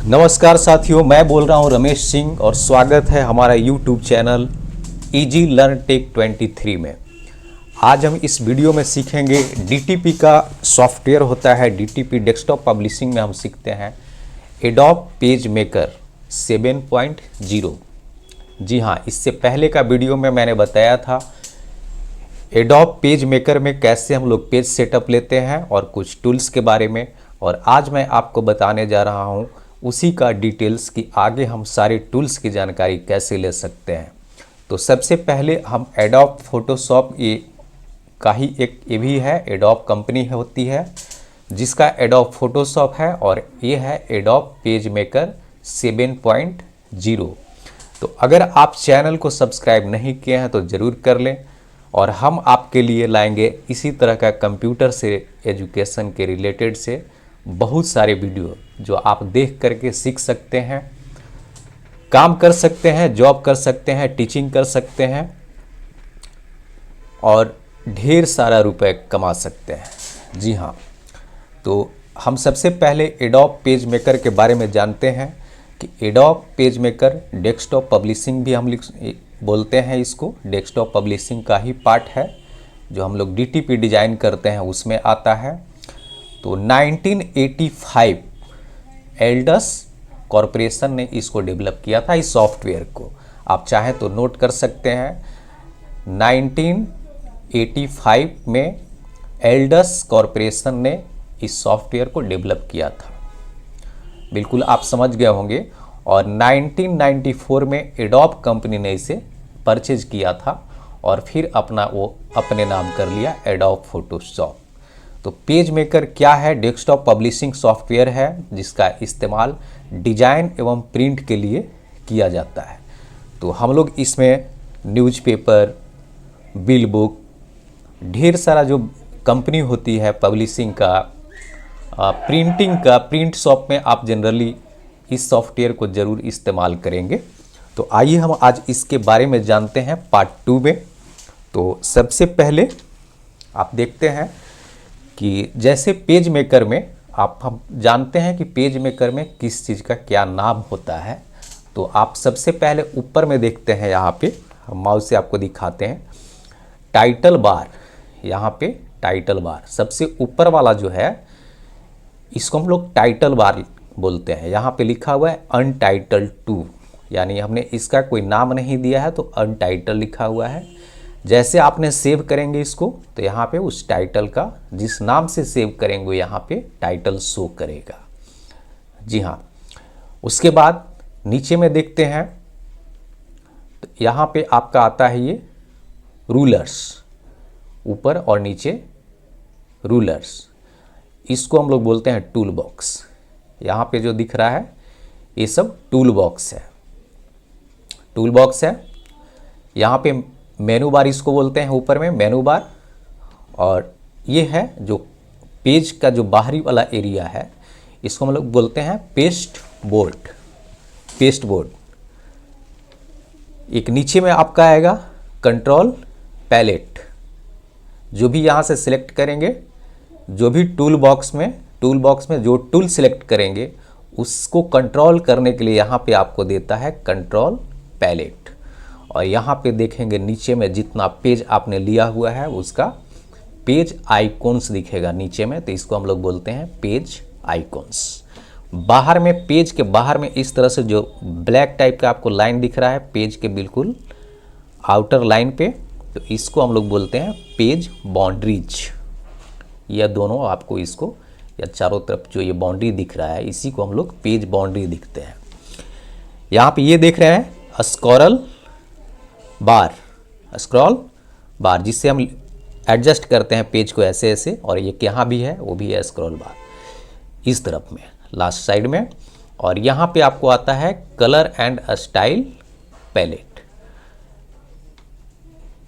नमस्कार साथियों, मैं बोल रहा हूं रमेश सिंह और स्वागत है हमारा YouTube channel easy learn take 23 में। आज हम इस वीडियो में सीखेंगे DTP का सॉफ्टवेयर होता है। DTP डेस्कटॉप पब्लिशिंग में हम सीखते हैं एडोब पेज मेकर 7.0। जी हाँ, इससे पहले का वीडियो में मैंने बताया था एडोब पेज मेकर में कैसे हम लोग पेज सेटअप लेते हैं और कुछ टूल्स के बारे में। और आज मैं आपको बताने जा रहा हूं उसी का डिटेल्स कि आगे हम सारे टूल्स की जानकारी कैसे ले सकते हैं। तो सबसे पहले हम एडोब फोटोशॉप का ही एक ये भी है, एडोब कंपनी होती है जिसका एडोब फोटोशॉप है और ये है एडोब पेज मेकर 7.0। तो अगर आप चैनल को सब्सक्राइब नहीं किए हैं तो ज़रूर कर लें और हम आपके लिए लाएंगे इसी तरह का कंप्यूटर से एजुकेशन के रिलेटेड से बहुत सारे वीडियो जो आप देख करके सीख सकते हैं, काम कर सकते हैं, जॉब कर सकते हैं, टीचिंग कर सकते हैं और ढेर सारा रुपए कमा सकते हैं। जी हाँ, तो हम सबसे पहले एडोब पेज मेकर के बारे में जानते हैं कि adobe page maker desktop publishing भी हम बोलते हैं इसको। डेस्कटॉप पब्लिशिंग का ही पार्ट है जो हम लोग DTP डिज़ाइन करते हैं उसमें आता है। तो 1985 एल्डस कॉरपोरेशन ने इसको डेवलप किया था, इस सॉफ्टवेयर को। आप चाहें तो नोट कर सकते हैं, 1985 में एल्डस कॉरपोरेशन ने इस सॉफ्टवेयर को डेवलप किया था। बिल्कुल आप समझ गए होंगे। और 1994 में एडोब कंपनी ने इसे परचेज किया था और फिर अपने नाम कर लिया एडोब फोटोशॉप। तो पेज मेकर क्या है? डेस्कटॉप पब्लिशिंग सॉफ्टवेयर है जिसका इस्तेमाल डिजाइन एवं प्रिंट के लिए किया जाता है। तो हम लोग इसमें न्यूज़पेपर, बिल बुक, ढेर सारा जो कंपनी होती है पब्लिशिंग का, प्रिंटिंग का, प्रिंट शॉप में आप जनरली इस सॉफ्टवेयर को ज़रूर इस्तेमाल करेंगे। तो आइए हम आज इसके बारे में जानते हैं पार्ट 2 में। तो सबसे पहले आप देखते हैं कि जैसे पेज मेकर में हम जानते हैं कि पेज मेकर में किस चीज़ का क्या नाम होता है। तो आप सबसे पहले ऊपर में देखते हैं, यहाँ पे हम माउस से आपको दिखाते हैं टाइटल बार। यहाँ पे टाइटल बार सबसे ऊपर वाला जो है इसको हम लोग टाइटल बार बोलते हैं। यहाँ पे लिखा हुआ है अनटाइटल्ड 2, यानी हमने इसका कोई नाम नहीं दिया है तो अनटाइटल लिखा हुआ है। जैसे आपने सेव करेंगे इसको तो यहाँ पे उस टाइटल का, जिस नाम से सेव करेंगे यहाँ पे टाइटल शो करेगा। जी हाँ, उसके बाद नीचे में देखते हैं तो यहाँ पे आपका आता है ये रूलर्स, ऊपर और नीचे रूलर्स। इसको हम लोग बोलते हैं टूल बॉक्स। यहाँ पे जो दिख रहा है ये सब टूल बॉक्स है, टूल बॉक्स है। यहाँ पे मेनू बार इसको बोलते हैं, ऊपर में मेनू बार। और ये है जो पेज का जो बाहरी वाला एरिया है इसको हम लोग बोलते हैं पेस्ट बोर्ड, पेस्ट बोर्ड। एक नीचे में आपका आएगा कंट्रोल पैलेट। जो भी यहाँ से सिलेक्ट करेंगे, जो भी टूल बॉक्स में जो टूल सिलेक्ट करेंगे उसको कंट्रोल करने के लिए यहाँ पे आपको देता है कंट्रोल पैलेट। और यहाँ पे देखेंगे नीचे में जितना पेज आपने लिया हुआ है उसका पेज आइकॉन्स दिखेगा नीचे में, तो इसको हम लोग बोलते हैं पेज आइकॉन्स। बाहर में, पेज के बाहर में इस तरह से जो ब्लैक टाइप का आपको लाइन दिख रहा है पेज के बिल्कुल आउटर लाइन पे, तो इसको हम लोग बोलते हैं पेज बाउंड्रीज। यह दोनों आपको इसको, या चारों तरफ जो ये बाउंड्री दिख रहा है इसी को हम लोग पेज बाउंड्री दिखते हैं। यहाँ पे ये देख रहे हैं स्क्रॉल बार, स्क्रॉल बार जिससे हम एडजस्ट करते हैं पेज को ऐसे ऐसे। और ये यहाँ भी है, वो भी है स्क्रॉल बार इस तरफ में लास्ट साइड में। और यहाँ पे आपको आता है colour and style palette,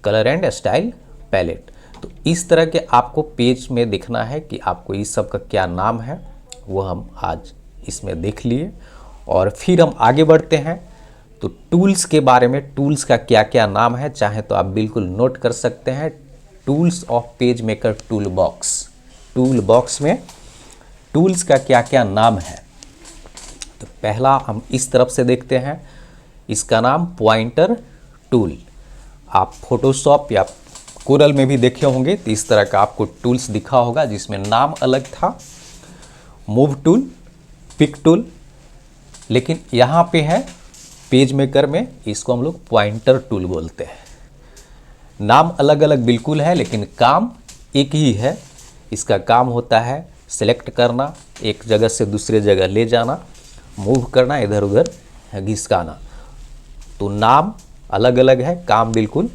colour and style palette. तो इस तरह के आपको पेज में देखना है कि आपको इस सब का क्या नाम है, वो हम आज इसमें देख लिए। और फिर हम आगे बढ़ते हैं तो टूल्स के बारे में, टूल्स का क्या क्या नाम है चाहे तो आप बिल्कुल नोट कर सकते हैं। Tools of page maker tool box, tool box में टूल्स का क्या क्या नाम है। तो पहला हम इस तरफ से देखते हैं, इसका नाम पॉइंटर टूल। आप फोटोशॉप या कोरल में भी देखे होंगे तो इस तरह का आपको टूल्स दिखा होगा जिसमें नाम अलग था, मूव टूल, पिक टूल, लेकिन यहाँ पे है पेज मेकर में इसको हम लोग पॉइंटर टूल बोलते हैं। नाम अलग अलग बिल्कुल है लेकिन काम एक ही है। इसका काम होता है सेलेक्ट करना, एक जगह से दूसरे जगह ले जाना, मूव करना, इधर उधर घिसकाना। तो नाम अलग अलग है, काम बिल्कुल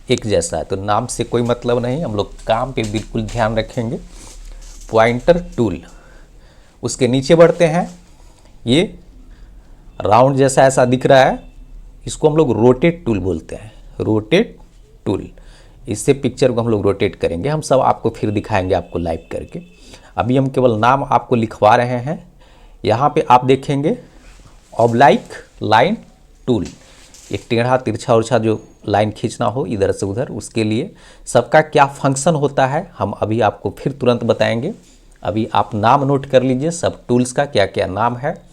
एक जैसा है। तो नाम से कोई मतलब नहीं, हम लोग काम पे बिल्कुल ध्यान रखेंगे। पॉइंटर टूल, उसके नीचे बढ़ते हैं। ये राउंड जैसा ऐसा दिख रहा है, इसको हम लोग रोटेट टूल बोलते हैं। रोटेट टूल, इससे पिक्चर को हम लोग रोटेट करेंगे। हम सब आपको फिर दिखाएंगे आपको लाइव करके। अभी हम केवल नाम आपको लिखवा रहे हैं। यहाँ पे आप देखेंगे ऑब्लाइक लाइन टूल, एक टेढ़ा तिरछा उरछा जो लाइन खींचना हो इधर से उधर, उसके लिए सबका क्या फंक्शन होता है हम अभी आपको फिर तुरंत बताएंगे। अभी आप नाम नोट कर लीजिए सब टूल्स का क्या क्या नाम है।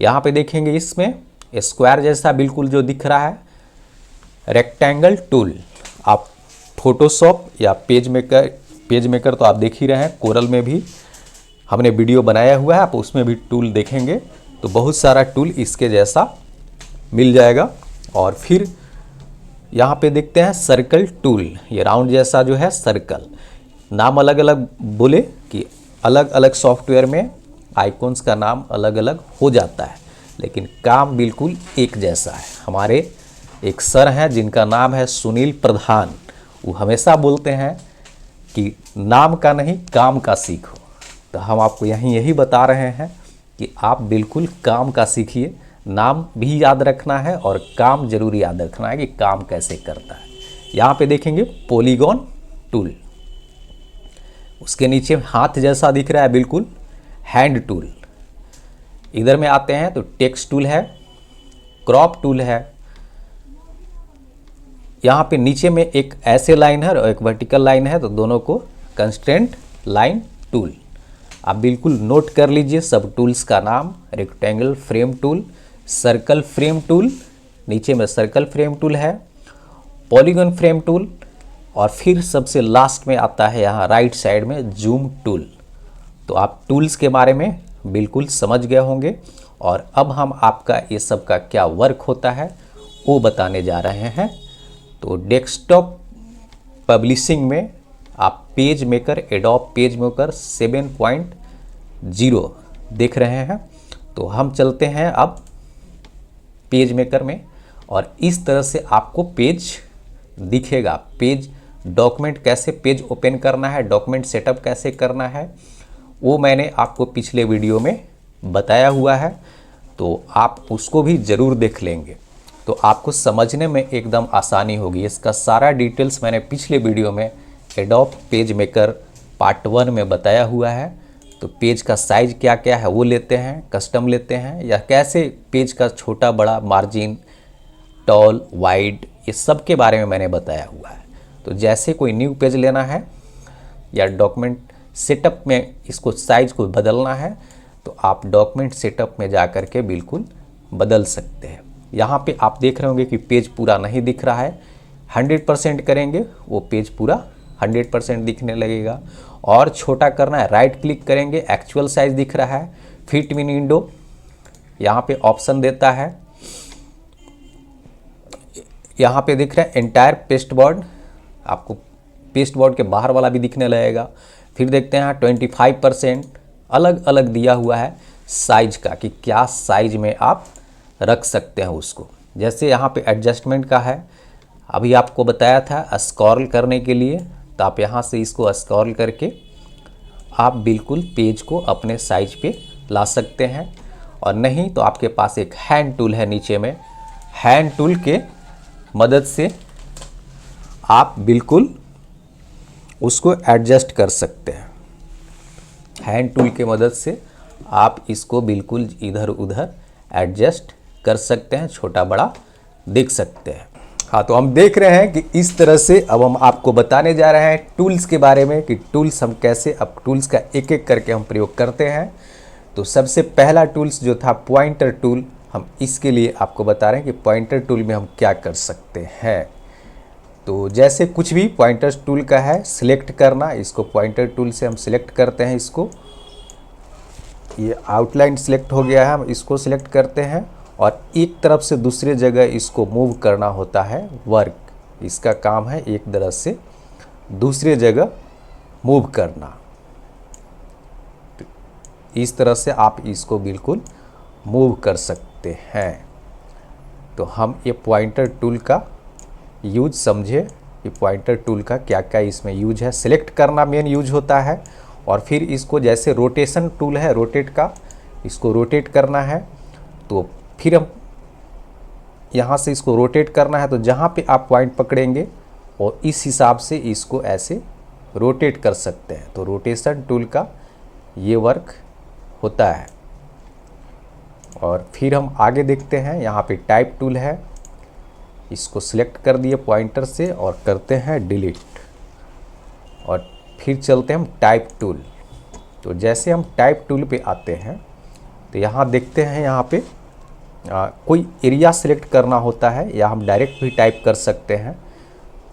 यहाँ पे देखेंगे इसमें स्क्वायर जैसा बिल्कुल जो दिख रहा है रेक्टेंगल टूल। आप फोटोशॉप या पेज मेकर तो आप देख ही रहे हैं, कोरल में भी हमने वीडियो बनाया हुआ है, आप उसमें भी टूल देखेंगे तो बहुत सारा टूल इसके जैसा मिल जाएगा। और फिर यहाँ पे देखते हैं सर्कल टूल, ये राउंड जैसा जो है सर्कल। नाम अलग अलग बोले कि अलग अलग सॉफ्टवेयर में आइकॉन्स का नाम अलग अलग हो जाता है लेकिन काम बिल्कुल एक जैसा है। हमारे एक सर हैं जिनका नाम है सुनील प्रधान, वो हमेशा बोलते हैं कि नाम का नहीं काम का सीखो। तो हम आपको यही बता रहे हैं कि आप बिल्कुल काम का सीखिए। नाम भी याद रखना है और काम जरूर याद रखना है कि काम कैसे करता है। यहाँ पे देखेंगे पॉलीगॉन टूल, उसके नीचे हाथ जैसा दिख रहा है बिल्कुल हैंड टूल। इधर में आते हैं तो टेक्स्ट टूल है, क्रॉप टूल है। यहाँ पे नीचे में एक ऐसे लाइन है और एक वर्टिकल लाइन है तो दोनों को कंस्ट्रेंट लाइन टूल। आप बिल्कुल नोट कर लीजिए सब टूल्स का नाम। Rectangle frame tool, circle frame tool, नीचे में सर्कल फ्रेम टूल है, पॉलीगॉन फ्रेम टूल, और फिर सबसे लास्ट में आता है यहाँ राइट साइड में जूम टूल। तो आप टूल्स के बारे में बिल्कुल समझ गए होंगे और अब हम आपका ये सब का क्या वर्क होता है वो बताने जा रहे हैं। तो डेस्कटॉप पब्लिशिंग में आप page maker, adobe page maker 7.0 देख रहे हैं। तो हम चलते हैं अब पेज मेकर में और इस तरह से आपको पेज दिखेगा। पेज डॉक्यूमेंट कैसे पेज ओपन करना है, डॉक्यूमेंट सेटअप कैसे करना है वो मैंने आपको पिछले वीडियो में बताया हुआ है, तो आप उसको भी ज़रूर देख लेंगे तो आपको समझने में एकदम आसानी होगी। इसका सारा डिटेल्स मैंने पिछले वीडियो में एडोब पेज मेकर पार्ट 1 में बताया हुआ है। तो पेज का साइज़ क्या क्या है वो लेते हैं, कस्टम लेते हैं, या कैसे पेज का छोटा बड़ा मार्जिन, टॉल, वाइड, ये सब के बारे में मैंने बताया हुआ है। तो जैसे कोई न्यू पेज लेना है या डॉक्यूमेंट सेटअप में इसको साइज़ को बदलना है तो आप डॉक्यूमेंट सेटअप में जा कर के बिल्कुल बदल सकते हैं। यहाँ पे आप देख रहे होंगे कि पेज पूरा नहीं दिख रहा है, 100% करेंगे वो पेज पूरा 100% दिखने लगेगा। और छोटा करना है, राइट क्लिक करेंगे, एक्चुअल साइज़ दिख रहा है, फिट इन विंडो यहाँ पे ऑप्शन देता है। यहाँ पे दिख रहा है एंटायर पेस्ट बोर्ड, आपको पेस्ट बोर्ड के बाहर वाला भी दिखने लगेगा। फिर देखते हैं 25% अलग अलग दिया हुआ है साइज का कि क्या साइज में आप रख सकते हैं उसको। जैसे यहाँ पे एडजस्टमेंट का है, अभी आपको बताया था स्क्रॉल करने के लिए, तो आप यहाँ से इसको स्क्रॉल करके आप बिल्कुल पेज को अपने साइज पे ला सकते हैं। और नहीं तो आपके पास एक हैंड टूल है नीचे में, हैंड टूल के मदद से आप बिल्कुल उसको एडजस्ट कर सकते हैं। हैंड टूल के मदद से आप इसको बिल्कुल इधर उधर एडजस्ट कर सकते हैं, छोटा बड़ा देख सकते हैं। हाँ, तो हम देख रहे हैं कि इस तरह से अब हम आपको बताने जा रहे हैं टूल्स के बारे में कि टूल्स हम कैसे, अब टूल्स का एक एक करके हम प्रयोग करते हैं। तो सबसे पहला टूल्स जो था पॉइंटर टूल, हम इसके लिए आपको बता रहे हैं कि पॉइंटर टूल में हम क्या कर सकते हैं। तो जैसे कुछ भी पॉइंटर टूल का है, सिलेक्ट करना, इसको पॉइंटर टूल से हम सिलेक्ट करते हैं। इसको, ये आउटलाइन सिलेक्ट हो गया है, हम इसको सिलेक्ट करते हैं और एक तरफ से दूसरे जगह इसको मूव करना होता है वर्क। इसका काम है एक तरफ से दूसरे जगह मूव करना। इस तरह से आप इसको बिल्कुल मूव कर सकते हैं। तो हम ये पॉइंटर टूल का यूज समझे कि पॉइंटर टूल का क्या क्या इसमें यूज है। सिलेक्ट करना मेन यूज होता है और फिर इसको जैसे रोटेशन टूल है, रोटेट का, इसको रोटेट करना है। तो फिर हम यहाँ से इसको रोटेट करना है, तो जहाँ पे आप पॉइंट पकड़ेंगे और इस हिसाब से इसको ऐसे रोटेट कर सकते हैं। तो रोटेशन टूल का ये वर्क होता है। और फिर हम आगे देखते हैं, यहाँ पे टाइप टूल है, इसको सिलेक्ट कर दिए पॉइंटर से और करते हैं डिलीट। और फिर चलते हैं हम टाइप टूल। तो जैसे हम टाइप टूल पे आते हैं तो यहाँ देखते हैं, यहाँ पे कोई एरिया सिलेक्ट करना होता है या हम डायरेक्ट भी टाइप कर सकते हैं।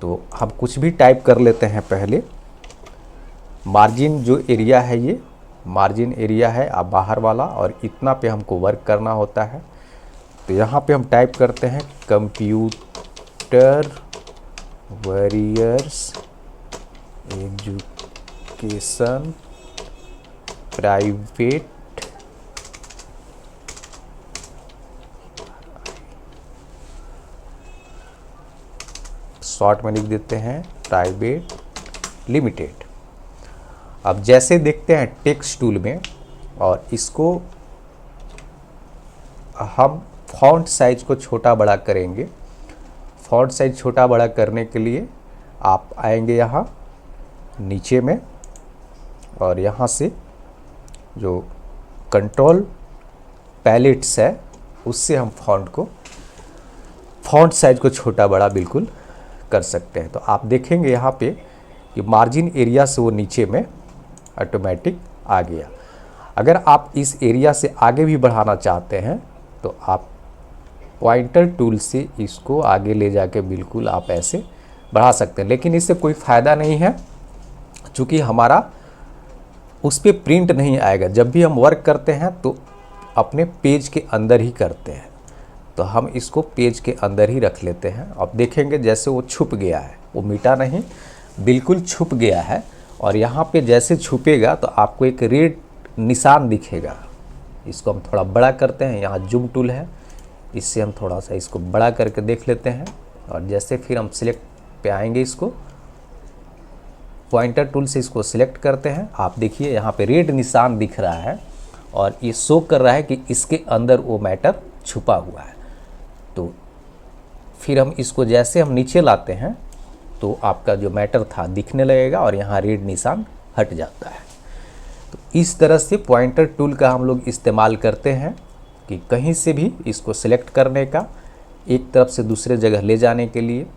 तो हम कुछ भी टाइप कर लेते हैं। पहले मार्जिन जो एरिया है, ये मार्जिन एरिया है आप बाहर वाला, और इतना पे हमको वर्क करना होता है। तो यहाँ पे हम टाइप करते हैं computer warriors education private short में लिख देते हैं प्राइवेट लिमिटेड। अब जैसे देखते हैं टेक्स्ट टूल में, और इसको हम फॉन्ट साइज को छोटा बड़ा करेंगे। फॉन्ट साइज छोटा बड़ा करने के लिए आप आएंगे यहाँ नीचे में, और यहाँ से जो कंट्रोल पैलेट्स है उससे हम फॉन्ट साइज को छोटा बड़ा बिल्कुल कर सकते हैं। तो आप देखेंगे यहाँ पे कि मार्जिन एरिया से वो नीचे में ऑटोमेटिक आ गया। अगर आप इस एरिया से आगे भी बढ़ाना चाहते हैं तो आप पॉइंटर टूल से इसको आगे ले जाके बिल्कुल आप ऐसे बढ़ा सकते हैं। लेकिन इससे कोई फ़ायदा नहीं है, चूँकि हमारा उस पर प्रिंट नहीं आएगा। जब भी हम वर्क करते हैं तो अपने पेज के अंदर ही करते हैं। तो हम इसको पेज के अंदर ही रख लेते हैं। अब देखेंगे जैसे वो छुप गया है, वो मिटा नहीं, बिल्कुल छुप गया है। और यहाँ पे जैसे छुपेगा तो आपको एक रेड निशान दिखेगा। इसको हम थोड़ा बड़ा करते हैं, यहाँ जूम टूल है, इससे हम थोड़ा सा इसको बड़ा करके देख लेते हैं। और जैसे फिर हम सिलेक्ट पे आएंगे, इसको पॉइंटर टूल से इसको सिलेक्ट करते हैं। आप देखिए यहाँ पे रेड निशान दिख रहा है और ये शो कर रहा है कि इसके अंदर वो मैटर छुपा हुआ है। तो फिर हम इसको जैसे हम नीचे लाते हैं तो आपका जो मैटर था दिखने लगेगा और यहाँ रेड निशान हट जाता है। तो इस तरह से पॉइंटर टूल का हम लोग इस्तेमाल करते हैं कि कहीं से भी इसको सिलेक्ट करने का, एक तरफ से दूसरे जगह ले जाने के लिए।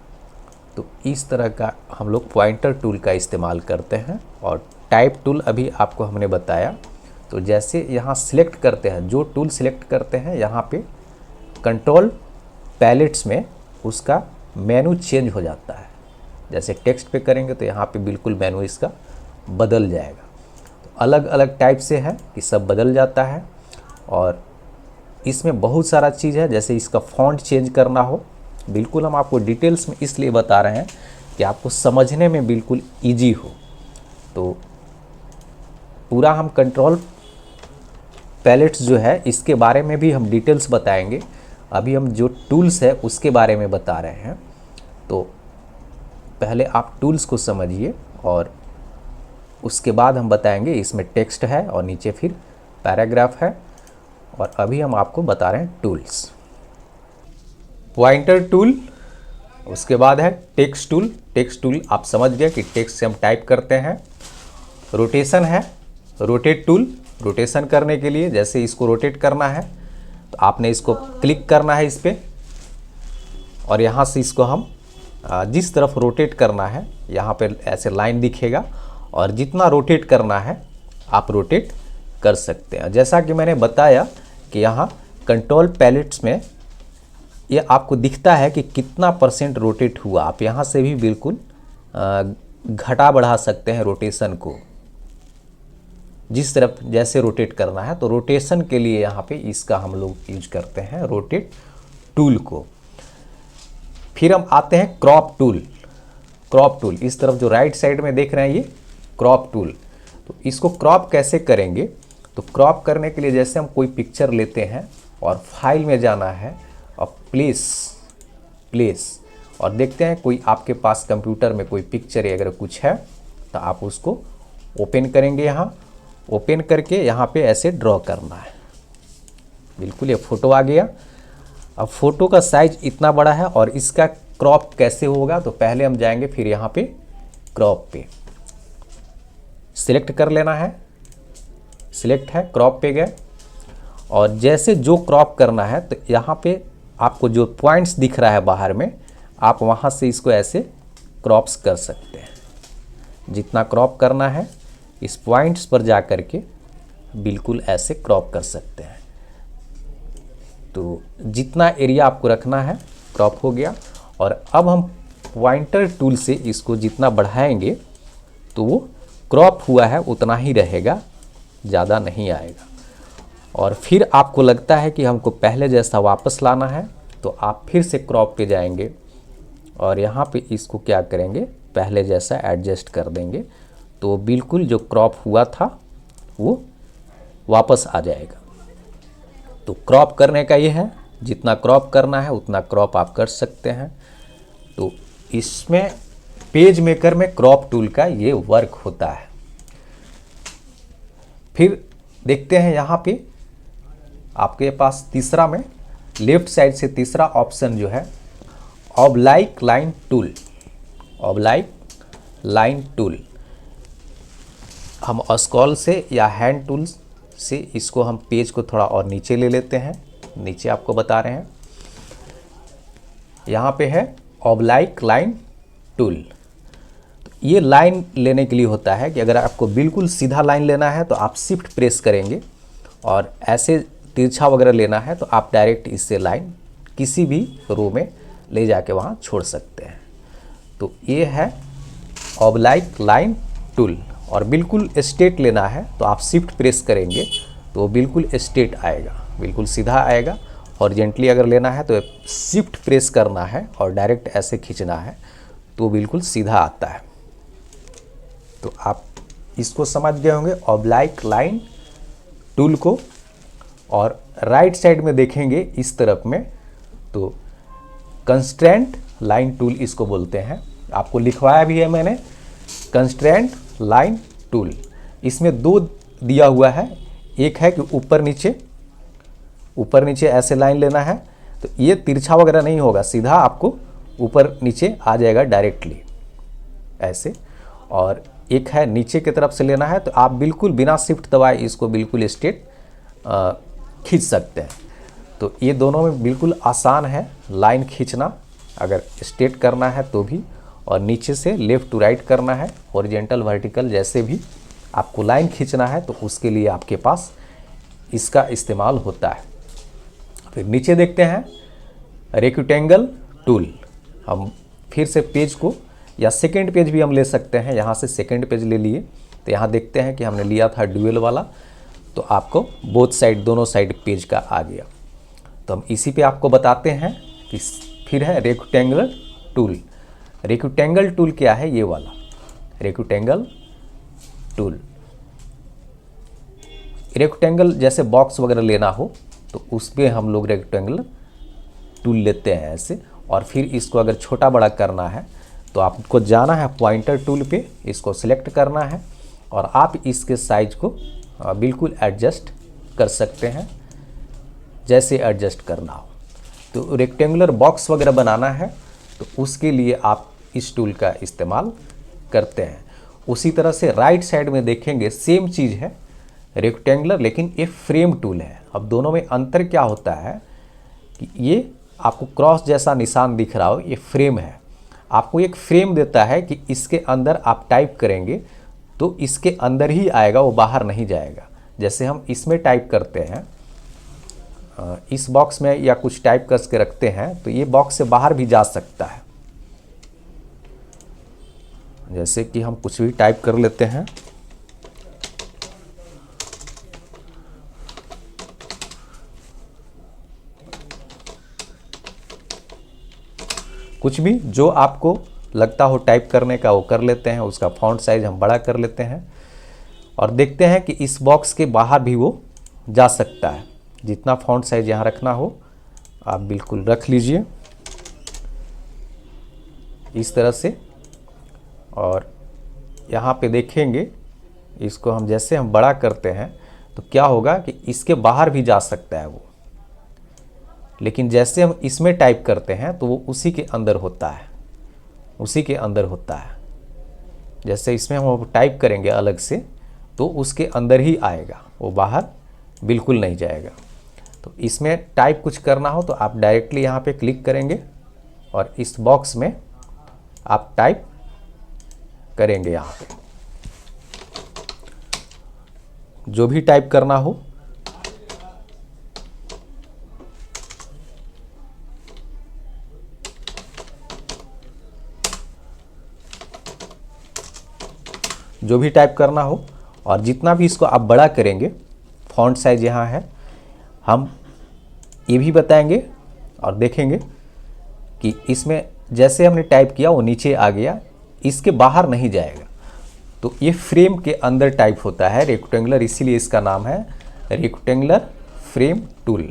तो इस तरह का हम लोग पॉइंटर टूल का इस्तेमाल करते हैं। और टाइप टूल अभी आपको हमने बताया। तो जैसे यहाँ सिलेक्ट करते हैं, जो टूल सिलेक्ट करते हैं, यहाँ पे कंट्रोल पैलेट्स में उसका मेनू चेंज हो जाता है। जैसे टेक्स्ट पे करेंगे तो यहाँ पे बिल्कुल मेनू इसका बदल जाएगा। तो अलग अलग टाइप से है कि सब बदल जाता है। और इसमें बहुत सारा चीज़ है, जैसे इसका फ़ॉन्ट चेंज करना हो, बिल्कुल हम आपको डिटेल्स में इसलिए बता रहे हैं कि आपको समझने में बिल्कुल ईजी हो। तो पूरा हम कंट्रोल पैलेट्स जो है इसके बारे में भी हम डिटेल्स बताएंगे। अभी हम जो टूल्स है उसके बारे में बता रहे हैं। तो पहले आप टूल्स को समझिए और उसके बाद हम बताएंगे। इसमें टेक्स्ट है और नीचे फिर पैराग्राफ है। और अभी हम आपको बता रहे हैं टूल्स। पॉइंटर टूल, उसके बाद है टेक्स्ट टूल। टेक्स्ट टूल आप समझ गए कि टेक्स्ट से हम टाइप करते हैं। रोटेशन है, रोटेट टूल, रोटेशन करने के लिए जैसे इसको रोटेट करना है तो आपने इसको क्लिक करना है इस पर, और यहाँ से इसको हम जिस तरफ रोटेट करना है यहाँ पे ऐसे लाइन दिखेगा और जितना रोटेट करना है आप रोटेट कर सकते हैं। जैसा कि मैंने बताया कि यहाँ कंट्रोल पैलेट्स में ये आपको दिखता है कि कितना % रोटेट हुआ। आप यहाँ से भी बिल्कुल घटा बढ़ा सकते हैं रोटेशन को, जिस तरफ जैसे रोटेट करना है। तो रोटेशन के लिए यहाँ पे इसका हम लोग यूज करते हैं रोटेट टूल को। फिर हम आते हैं क्रॉप टूल। क्रॉप टूल इस तरफ जो राइट साइड में देख रहे हैं, ये क्रॉप टूल। तो इसको क्रॉप कैसे करेंगे? तो क्रॉप करने के लिए जैसे हम कोई पिक्चर लेते हैं और फाइल में जाना है और प्लेस और देखते हैं कोई आपके पास कंप्यूटर में कोई पिक्चर अगर कुछ है तो आप उसको ओपन करेंगे। यहाँ ओपन करके यहाँ पे ऐसे ड्रॉ करना है। बिल्कुल ये फ़ोटो आ गया। अब फ़ोटो का साइज इतना बड़ा है और इसका क्रॉप कैसे होगा? तो पहले हम जाएंगे फिर यहाँ पे क्रॉप पे सिलेक्ट कर लेना है। सिलेक्ट है, क्रॉप पे गए और जैसे जो क्रॉप करना है तो यहाँ पे आपको जो पॉइंट्स दिख रहा है बाहर में, आप वहाँ से इसको ऐसे क्रॉप्स कर सकते हैं। जितना क्रॉप करना है इस पॉइंट्स पर जा कर के बिल्कुल ऐसे क्रॉप कर सकते हैं। तो जितना एरिया आपको रखना है क्रॉप हो गया। और अब हम पॉइंटर टूल से इसको जितना बढ़ाएंगे तो वो क्रॉप हुआ है उतना ही रहेगा, ज़्यादा नहीं आएगा। और फिर आपको लगता है कि हमको पहले जैसा वापस लाना है तो आप फिर से क्रॉप पे जाएंगे और यहाँ पे इसको क्या करेंगे, पहले जैसा एडजस्ट कर देंगे तो बिल्कुल जो क्रॉप हुआ था वो वापस आ जाएगा। तो क्रॉप करने का ये है, जितना क्रॉप करना है उतना क्रॉप आप कर सकते हैं। तो इसमें पेज मेकर में क्रॉप टूल का ये वर्क होता है। फिर देखते हैं यहाँ पे आपके पास तीसरा में लेफ्ट साइड से तीसरा ऑप्शन जो है ऑब्लाइक लाइन टूल। ऑब्लाइक लाइन टूल हम स्क्रॉल से या हैंड टूल से इसको हम पेज को थोड़ा और नीचे ले लेते हैं। नीचे आपको बता रहे हैं, यहाँ पे है ऑब्लाइक लाइन टूल। तो ये लाइन लेने के लिए होता है कि अगर आपको बिल्कुल सीधा लाइन लेना है तो आप शिफ्ट प्रेस करेंगे और ऐसे तिरछा वगैरह लेना है तो आप डायरेक्ट इससे लाइन किसी भी रो में ले जाके वहाँ छोड़ सकते हैं। तो ये है ऑब्लाइक लाइन टूल। और बिल्कुल स्ट्रेट लेना है तो आप शिफ्ट प्रेस करेंगे तो वो बिल्कुल स्ट्रेट आएगा, बिल्कुल सीधा आएगा। हॉरिजॉन्टली अगर लेना है तो शिफ्ट प्रेस करना है और डायरेक्ट ऐसे खींचना है तो बिल्कुल सीधा आता है। तो आप इसको समझ गए होंगे ऑब्लाइक लाइन टूल को। और राइट साइड में देखेंगे इस तरफ में तो कंस्ट्रेंट लाइन टूल इसको बोलते हैं। आपको लिखवाया भी है मैंने, कंस्ट्रेंट लाइन टूल। इसमें दो दिया हुआ है, एक है कि ऊपर नीचे ऐसे लाइन लेना है तो ये तिरछा वगैरह नहीं होगा, सीधा आपको ऊपर नीचे आ जाएगा डायरेक्टली ऐसे। और एक है नीचे की तरफ से लेना है तो आप बिल्कुल बिना शिफ्ट दबाए इसको बिल्कुल स्ट्रेट खींच सकते हैं। तो ये दोनों में बिल्कुल आसान है लाइन खींचना, अगर स्ट्रेट करना है तो भी, और नीचे से लेफ़्ट टू राइट करना है, हॉरिजॉन्टल वर्टिकल जैसे भी आपको लाइन खींचना है तो उसके लिए आपके पास इसका इस्तेमाल होता है। फिर नीचे देखते हैं रेक्टेंगल टूल। हम फिर से पेज को या सेकेंड पेज भी हम ले सकते हैं, यहाँ से सेकेंड पेज ले लिए तो यहाँ देखते हैं कि हमने लिया था ड्यूअल वाला तो आपको बोथ साइड दोनों साइड पेज का आ गया। तो हम इसी पे आपको बताते हैं कि फिर है रेक्टेंगल टूल। रेक्टेंगल टूल क्या है? ये वाला रेक्टेंगल टूल। रेक्टेंगल जैसे बॉक्स वगैरह लेना हो तो उसमें हम लोग रेक्टेंगल टूल लेते हैं ऐसे। और फिर इसको अगर छोटा बड़ा करना है तो आपको जाना है पॉइंटर टूल पे, इसको सिलेक्ट करना है और आप इसके साइज को बिल्कुल एडजस्ट कर सकते हैं जैसे एडजस्ट करना हो। तो रेक्टेंगुलर बॉक्स वगैरह बनाना है तो उसके लिए आप इस टूल का इस्तेमाल करते हैं। उसी तरह से राइट साइड में देखेंगे सेम चीज़ है रेक्टेंगुलर, लेकिन ये फ्रेम टूल है। अब दोनों में अंतर क्या होता है कि ये आपको क्रॉस जैसा निशान दिख रहा हो, ये फ्रेम है। आपको एक फ्रेम देता है कि इसके अंदर आप टाइप करेंगे तो इसके अंदर ही आएगा, वो बाहर नहीं जाएगा। जैसे हम इसमें टाइप करते हैं, इस बॉक्स में या कुछ टाइप करके रखते हैं तो ये बॉक्स से बाहर भी जा सकता है। जैसे कि हम कुछ भी टाइप कर लेते हैं, कुछ भी जो आपको लगता हो टाइप करने का वो कर लेते हैं। उसका फॉन्ट साइज हम बड़ा कर लेते हैं और देखते हैं कि इस बॉक्स के बाहर भी वो जा सकता है। जितना फॉन्ट साइज यहाँ रखना हो आप बिल्कुल रख लीजिए इस तरह से। और यहाँ पे देखेंगे इसको हम जैसे हम बड़ा करते हैं तो क्या होगा कि इसके बाहर भी जा सकता है वो, लेकिन जैसे हम इसमें टाइप करते हैं तो वो उसी के अंदर होता है, उसी के अंदर होता है। जैसे इसमें हम टाइप करेंगे अलग से तो उसके अंदर ही आएगा, वो बाहर बिल्कुल नहीं जाएगा। तो इसमें टाइप कुछ करना हो तो आप डायरेक्टली यहाँ पे क्लिक करेंगे और इस बॉक्स में आप टाइप करेंगे। यहाँ पे जो भी टाइप करना हो और जितना भी इसको आप बड़ा करेंगे, फॉन्ट साइज यहाँ है, हम ये भी बताएंगे और देखेंगे कि इसमें जैसे हमने टाइप किया वो नीचे आ गया, इसके बाहर नहीं जाएगा। तो ये फ्रेम के अंदर टाइप होता है रेक्टेंगुलर, इसीलिए इसका नाम है रेक्टेंगुलर फ्रेम टूल।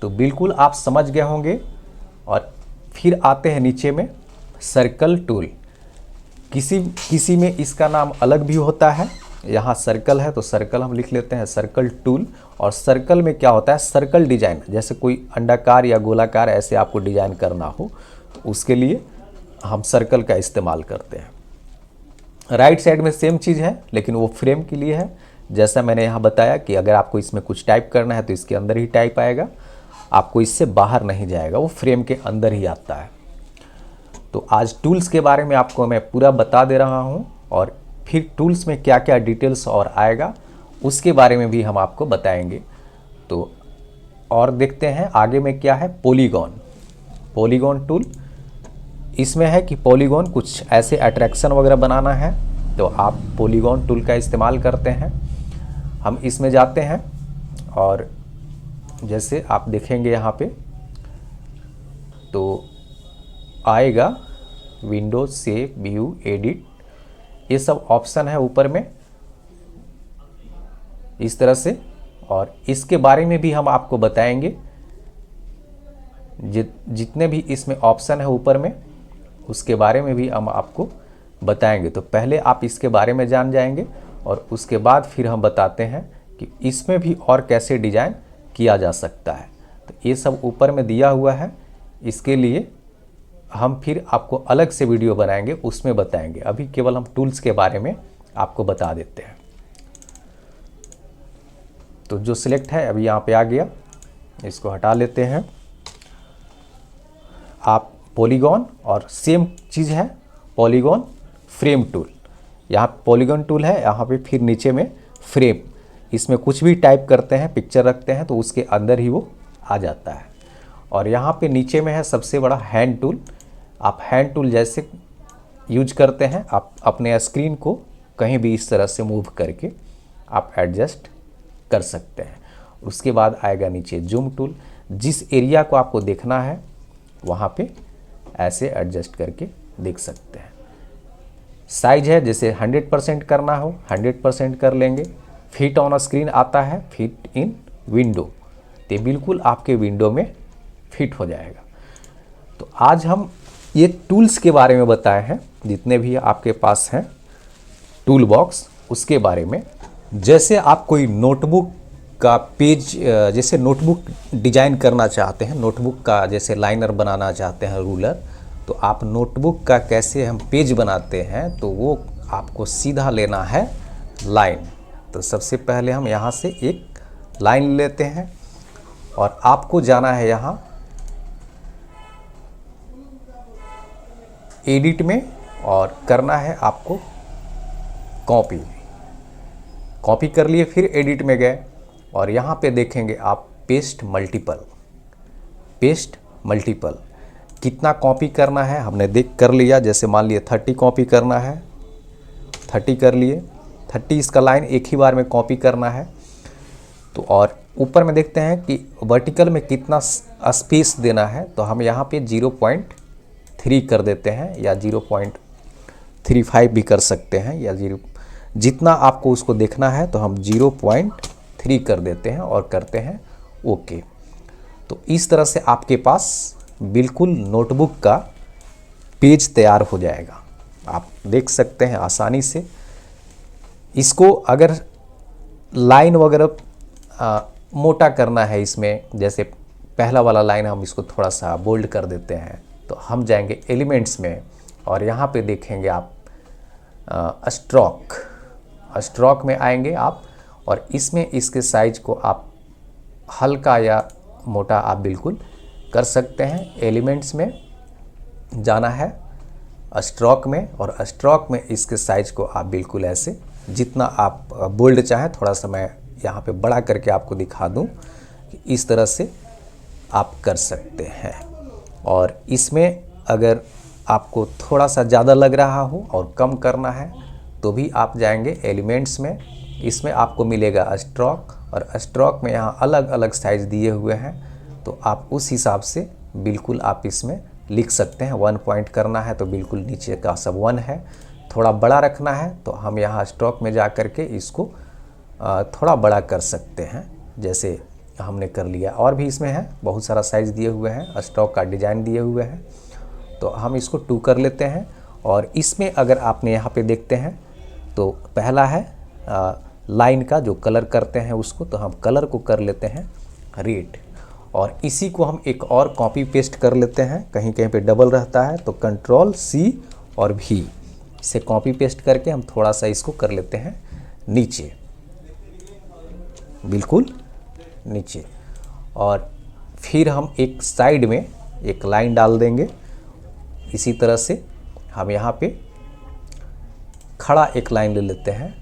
तो बिल्कुल आप समझ गए होंगे। और फिर आते हैं नीचे में सर्कल टूल। किसी में इसका नाम अलग भी होता है। यहाँ सर्कल है तो सर्कल हम लिख लेते हैं सर्कल टूल। और सर्कल में क्या होता है, सर्कल डिजाइन, जैसे कोई अंडाकार या गोलाकार ऐसे आपको डिजाइन करना हो तो उसके लिए हम सर्कल का इस्तेमाल करते हैं। राइट साइड में सेम चीज़ है लेकिन वो फ्रेम के लिए है। जैसा मैंने यहाँ बताया कि अगर आपको इसमें कुछ टाइप करना है तो इसके अंदर ही टाइप आएगा, आपको इससे बाहर नहीं जाएगा, वो फ्रेम के अंदर ही आता है। तो आज टूल्स के बारे में आपको मैं पूरा बता दे रहा हूँ और फिर टूल्स में क्या क्या डिटेल्स और आएगा उसके बारे में भी हम आपको बताएंगे। तो और देखते हैं आगे में क्या है, पॉलीगॉन टूल। इसमें है कि पॉलीगॉन कुछ ऐसे अट्रैक्शन वगैरह बनाना है तो आप पॉलीगॉन टूल का इस्तेमाल करते हैं। हम इसमें जाते हैं और जैसे आप देखेंगे यहाँ पे तो आएगा विंडोज, सेव, व्यू, एडिट, ये सब ऑप्शन है ऊपर में इस तरह से। और इसके बारे में भी हम आपको बताएंगे, जितने भी इसमें ऑप्शन है ऊपर में उसके बारे में भी हम आपको बताएंगे। तो पहले आप इसके बारे में जान जाएंगे और उसके बाद फिर हम बताते हैं कि इसमें भी और कैसे डिजाइन किया जा सकता है। तो ये सब ऊपर में दिया हुआ है, इसके लिए हम फिर आपको अलग से वीडियो बनाएंगे, उसमें बताएंगे। अभी केवल हम टूल्स के बारे में आपको बता देते हैं। तो जो सिलेक्ट है अभी यहाँ पे आ गया, इसको हटा लेते हैं। आप पॉलीगॉन और सेम चीज़ है पॉलीगॉन फ्रेम टूल। यहाँ पॉलीगॉन टूल है, यहाँ पे फिर नीचे में फ्रेम, इसमें कुछ भी टाइप करते हैं, पिक्चर रखते हैं तो उसके अंदर ही वो आ जाता है। और यहाँ पे नीचे में है सबसे बड़ा हैंड टूल। आप हैंड टूल जैसे यूज करते हैं, आप अपने स्क्रीन को कहीं भी इस तरह से मूव करके आप एडजस्ट कर सकते हैं। उसके बाद आएगा नीचे जूम टूल, जिस एरिया को आपको देखना है वहाँ पे ऐसे एडजस्ट करके देख सकते हैं। साइज है, जैसे 100% करना हो 100% कर लेंगे। फिट ऑन स्क्रीन आता है, फिट इन विंडो, तो बिल्कुल आपके विंडो में फिट हो जाएगा। तो आज हम ये टूल्स के बारे में बताए हैं, जितने भी आपके पास हैं टूल बॉक्स उसके बारे में। जैसे आप कोई नोटबुक का पेज, जैसे नोटबुक डिजाइन करना चाहते हैं, नोटबुक का जैसे लाइनर बनाना चाहते हैं, रूलर, तो आप नोटबुक का कैसे हम पेज बनाते हैं तो वो आपको सीधा लेना है लाइन। तो सबसे पहले हम यहाँ से एक लाइन लेते हैं और आपको जाना है यहाँ एडिट में और करना है आपको कॉपी। कॉपी कर लिए, फिर एडिट में गए और यहाँ पे देखेंगे आप पेस्ट मल्टीपल कितना कॉपी करना है हमने देख कर लिया। जैसे मान लिए 30 कॉपी करना है, 30 कर लिए, 30 इसका लाइन एक ही बार में कॉपी करना है। तो और ऊपर में देखते हैं कि वर्टिकल में कितना स्पेस देना है, तो हम यहाँ पे 0.3 कर देते हैं या 0.35 भी कर सकते हैं, या जितना आपको उसको देखना है तो हम 0.3 कर देते हैं और करते हैं ओके। तो इस तरह से आपके पास बिल्कुल नोटबुक का पेज तैयार हो जाएगा। आप देख सकते हैं आसानी से। इसको अगर लाइन वगैरह मोटा करना है इसमें, जैसे पहला वाला लाइन हम इसको थोड़ा सा बोल्ड कर देते हैं, तो हम जाएंगे एलिमेंट्स में और यहाँ पे देखेंगे आप स्ट्रोक में आएंगे आप, और इसमें इसके साइज को आप हल्का या मोटा आप बिल्कुल कर सकते हैं। एलिमेंट्स में जाना है, स्ट्रोक में, और स्ट्रोक में इसके साइज को आप बिल्कुल ऐसे जितना आप बोल्ड चाहें, थोड़ा सा मैं यहाँ पे बड़ा करके आपको दिखा दूँ कि इस तरह से आप कर सकते हैं। और इसमें अगर आपको थोड़ा सा ज़्यादा लग रहा हो और कम करना है तो भी आप जाएंगे एलिमेंट्स में, इसमें आपको मिलेगा स्ट्रोक, और स्ट्रोक में यहाँ अलग अलग साइज़ दिए हुए हैं, तो आप उस हिसाब से बिल्कुल आप इसमें लिख सकते हैं। 1 पॉइंट करना है तो बिल्कुल नीचे का सब 1 है, थोड़ा बड़ा रखना है तो हम यहाँ स्ट्रोक में जा कर के इसको थोड़ा बड़ा कर सकते हैं, जैसे हमने कर लिया। और भी इसमें है, बहुत सारा साइज़ दिए हुए हैं, स्ट्रोक का डिज़ाइन दिए हुए हैं, तो हम इसको 2 कर लेते हैं। और इसमें अगर आपने यहाँ पे देखते हैं तो पहला है लाइन का जो कलर करते हैं उसको, तो हम कलर को कर लेते हैं रेड, और इसी को हम एक और कॉपी पेस्ट कर लेते हैं, कहीं कहीं पे डबल रहता है तो Ctrl+C और V से कॉपी पेस्ट करके हम थोड़ा सा इसको कर लेते हैं नीचे, बिल्कुल नीचे। और फिर हम एक साइड में एक लाइन डाल देंगे। इसी तरह से हम यहाँ पे खड़ा एक लाइन ले लेते हैं,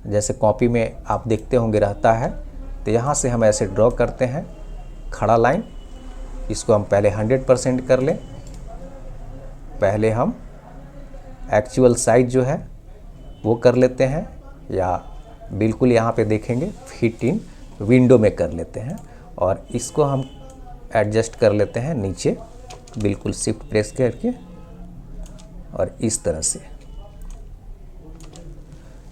जैसे कॉपी में आप देखते होंगे रहता है, तो यहाँ से हम ऐसे ड्रॉ करते हैं खड़ा लाइन। इसको हम पहले 100% कर लें, पहले हम एक्चुअल साइज जो है वो कर लेते हैं, या बिल्कुल यहाँ पे देखेंगे फिट इन विंडो में कर लेते हैं, और इसको हम एडजस्ट कर लेते हैं नीचे, बिल्कुल शिफ्ट प्रेस करके, और इस तरह से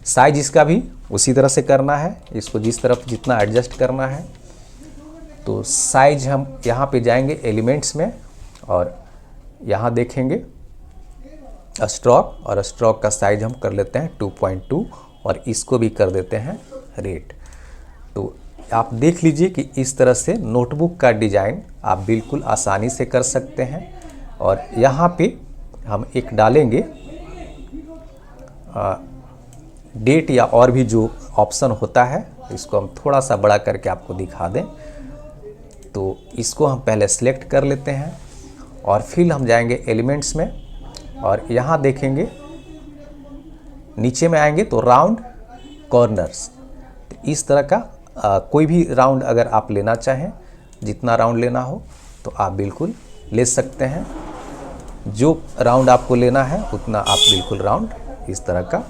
साइज इसका भी उसी तरह से करना है, इसको जिस तरफ जितना एडजस्ट करना है। तो साइज हम यहाँ पे जाएंगे एलिमेंट्स में, और यहाँ देखेंगे स्ट्रोक, और स्ट्रोक का साइज हम कर लेते हैं 2.2, और इसको भी कर देते हैं रेड। तो आप देख लीजिए कि इस तरह से नोटबुक का डिज़ाइन आप बिल्कुल आसानी से कर सकते हैं। और यहाँ पे हम एक डालेंगे डेट या और भी जो ऑप्शन होता है, इसको हम थोड़ा सा बड़ा करके आपको दिखा दें। तो इसको हम पहले सेलेक्ट कर लेते हैं, और फिर हम जाएंगे एलिमेंट्स में, और यहाँ देखेंगे नीचे में आएंगे तो राउंड कॉर्नर्स, तो इस तरह का कोई भी राउंड अगर आप लेना चाहें, जितना राउंड लेना हो तो आप बिल्कुल ले सकते हैं। जो राउंड आपको लेना है उतना आप बिल्कुल राउंड इस तरह का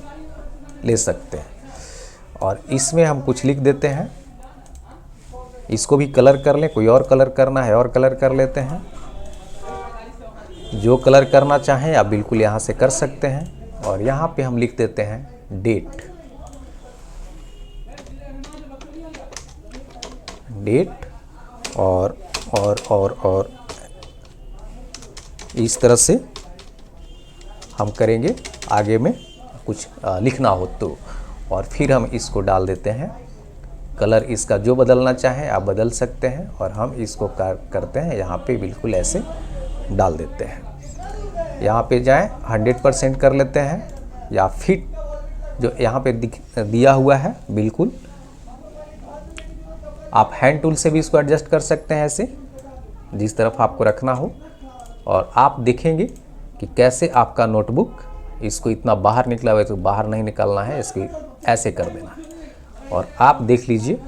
ले सकते हैं। और इसमें हम कुछ लिख देते हैं, इसको भी कलर कर लें, कोई और कलर करना है और कलर कर लेते हैं, जो कलर करना चाहें आप बिल्कुल यहाँ से कर सकते हैं। और यहाँ पे हम लिख देते हैं डेट, और इस तरह से हम करेंगे आगे में कुछ लिखना हो तो। और फिर हम इसको डाल देते हैं कलर, इसका जो बदलना चाहें आप बदल सकते हैं, और हम इसको करते हैं यहाँ पे बिल्कुल ऐसे डाल देते हैं। यहाँ पे जाएं 100% कर लेते हैं, या फिट जो यहाँ पे दिया हुआ है बिल्कुल, आप हैंड टूल से भी इसको एडजस्ट कर सकते हैं ऐसे, जिस तरफ आपको रखना हो। और आप देखेंगे कि कैसे आपका नोटबुक, इसको इतना बाहर निकला हुआ है तो बाहर नहीं निकालना है, इसको ऐसे कर देना है। और आप देख लीजिए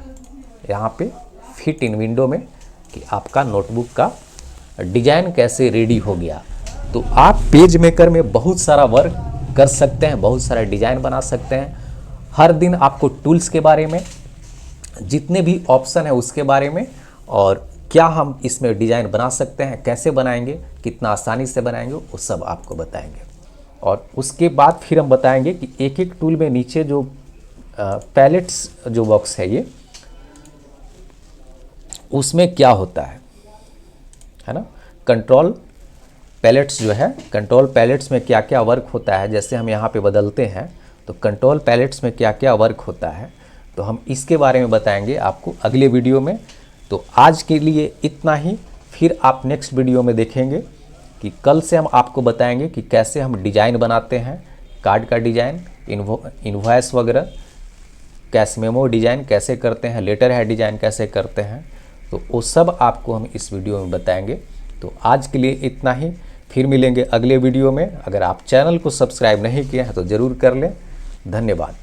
यहाँ पे फिट इन विंडो में कि आपका नोटबुक का डिजाइन कैसे रेडी हो गया। तो आप पेज मेकर में बहुत सारा वर्क कर सकते हैं, बहुत सारा डिजाइन बना सकते हैं। हर दिन आपको टूल्स के बारे में, जितने भी ऑप्शन है उसके बारे में, और क्या हम इसमें डिजाइन बना सकते हैं, कैसे बनाएंगे, कितना आसानी से बनाएंगे, वो सब आपको बताएंगे। और उसके बाद फिर हम बताएंगे कि एक एक टूल में नीचे जो पैलेट्स जो बॉक्स है ये, उसमें क्या होता है ना। कंट्रोल पैलेट्स जो है, कंट्रोल पैलेट्स में क्या क्या वर्क होता है, जैसे हम यहाँ पे बदलते हैं तो कंट्रोल पैलेट्स में क्या क्या वर्क होता है, तो हम इसके बारे में बताएंगे आपको अगले वीडियो में। तो आज के लिए इतना ही, फिर आप नेक्स्ट वीडियो में देखेंगे कि कल से हम आपको बताएंगे कि कैसे हम डिजाइन बनाते हैं, कार्ड का डिजाइन, इनवॉइस वगैरह, कैश मेमो डिजाइन कैसे करते हैं, लेटर हेड डिजाइन कैसे करते हैं, तो वो सब आपको हम इस वीडियो में बताएंगे। तो आज के लिए इतना ही, फिर मिलेंगे अगले वीडियो में। अगर आप चैनल को सब्सक्राइब नहीं किए हैं तो ज़रूर कर लें। धन्यवाद।